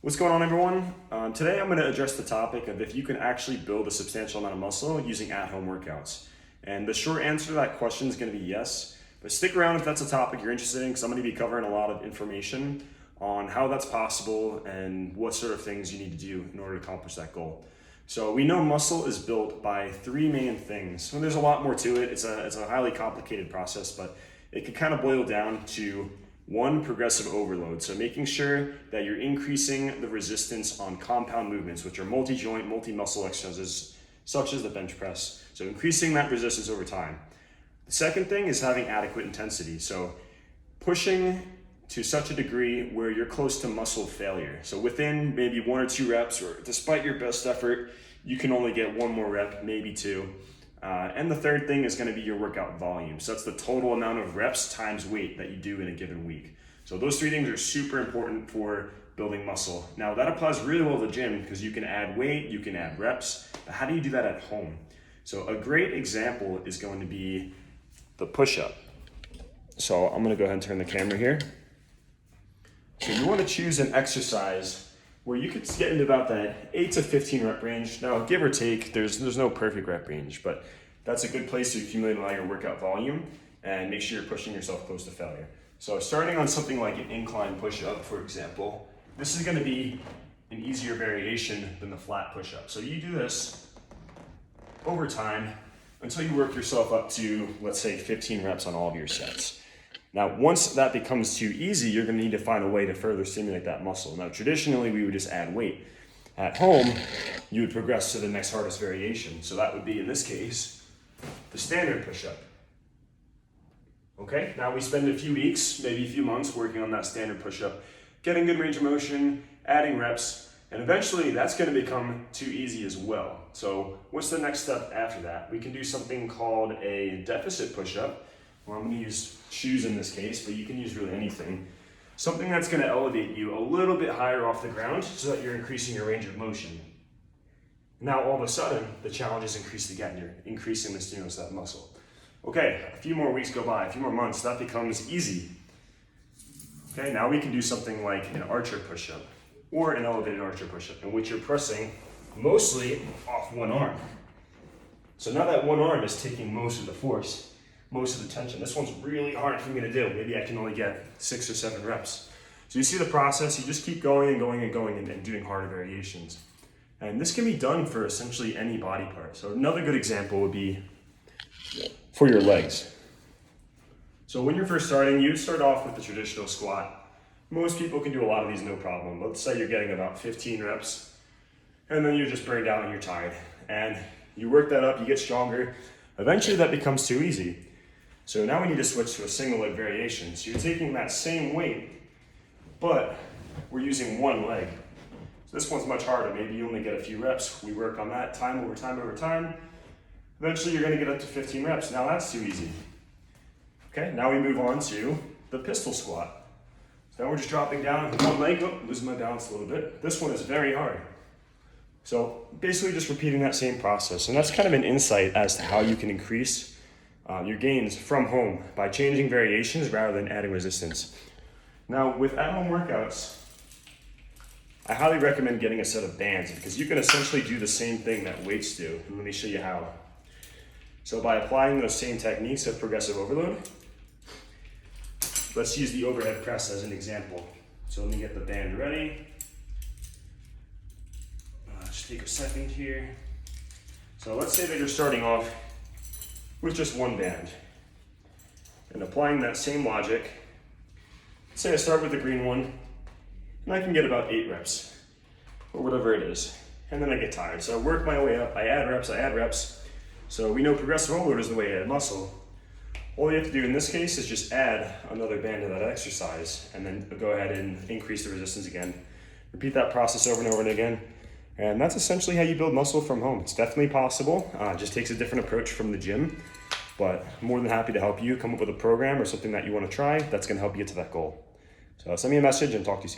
What's going on, everyone? Today I'm going to address the topic of if you can actually build a substantial amount of muscle using at-home workouts. And the short answer to that question is going to be yes, but stick around if that's a topic you're interested in, because I'm going to be covering a lot of information on how that's possible and what sort of things you need to do in order to accomplish that goal. So we know muscle is built by three main things. So there's a lot more to it. It's a highly complicated process, but it can kind of boil down to one, progressive overload. So making sure that you're increasing the resistance on compound movements, which are multi-joint, multi-muscle exercises, such as the bench press. So increasing that resistance over time. The second thing is having adequate intensity. So pushing to such a degree where you're close to muscle failure. So within maybe 1 or 2 reps, or despite your best effort, you can only get 1 more rep, maybe 2. And the third thing is going to be your workout volume. So that's the total amount of reps times weight that you do in a given week. So those 3 things are super important for building muscle. Now that applies really well to the gym because you can add weight, you can add reps, but how do you do that at home? So a great example is going to be the push-up. So I'm going to go ahead and turn the camera here. So you want to choose an exercise where you could get into about that 8 to 15 rep range. Now, give or take, there's no perfect rep range, but that's a good place to accumulate a lot of your workout volume and make sure you're pushing yourself close to failure. So starting on something like an incline push-up, for example, this is going to be an easier variation than the flat push-up. So you do this over time until you work yourself up to, let's say, 15 reps on all of your sets. Now, once that becomes too easy, you're going to need to find a way to further stimulate that muscle. Now, traditionally, we would just add weight. At home, you would progress to the next hardest variation. So that would be, in this case, the standard push-up. Okay, now we spend a few weeks, maybe a few months working on that standard push-up, getting good range of motion, adding reps, and eventually that's going to become too easy as well. So what's the next step after that? We can do something called a deficit push-up. Well, I'm going to use shoes in this case, but you can use really anything. Something that's going to elevate you a little bit higher off the ground so that you're increasing your range of motion. Now, all of a sudden, the challenge is increased again. You're increasing the stimulus of that muscle. Okay, a few more weeks go by, a few more months, that becomes easy. Okay, now we can do something like an archer push-up or an elevated archer push-up in which you're pressing mostly off one arm. So now that one arm is taking most of the force, most of the tension. This one's really hard for me to do. Maybe I can only get 6 or 7 reps. So you see the process, you just keep going and going and going and doing harder variations. And this can be done for essentially any body part. So another good example would be for your legs. So when you're first starting, you start off with the traditional squat. Most people can do a lot of these no problem. Let's say you're getting about 15 reps and then you're just burned out and you're tired. And you work that up, you get stronger. Eventually that becomes too easy. So now we need to switch to a single leg variation. So you're taking that same weight, but we're using one leg. So this one's much harder. Maybe you only get a few reps. We work on that time over time over time. Eventually you're gonna get up to 15 reps. Now that's too easy. Okay, now we move on to the pistol squat. So now we're just dropping down with one leg. Oh, losing my balance a little bit. This one is very hard. So basically just repeating that same process. And that's kind of an insight as to how you can increase your gains from home by changing variations rather than adding resistance. Now with at-home workouts, I highly recommend getting a set of bands because you can essentially do the same thing that weights do. And let me show you how. So by applying those same techniques of progressive overload, let's use the overhead press as an example. So let me get the band ready. Just take a second here. So let's say that you're starting off with just one band. And applying that same logic, say I start with the green one, and I can get about 8 reps, or whatever it is. And then I get tired. So I work my way up, I add reps. So we know progressive overload is the way to add muscle. All you have to do in this case is just add another band to that exercise, and then go ahead and increase the resistance again. Repeat that process over and over and again. And that's essentially how you build muscle from home. It's definitely possible. It just takes a different approach from the gym, but I'm more than happy to help you come up with a program or something that you want to try that's going to help you get to that goal. So send me a message and talk to you soon.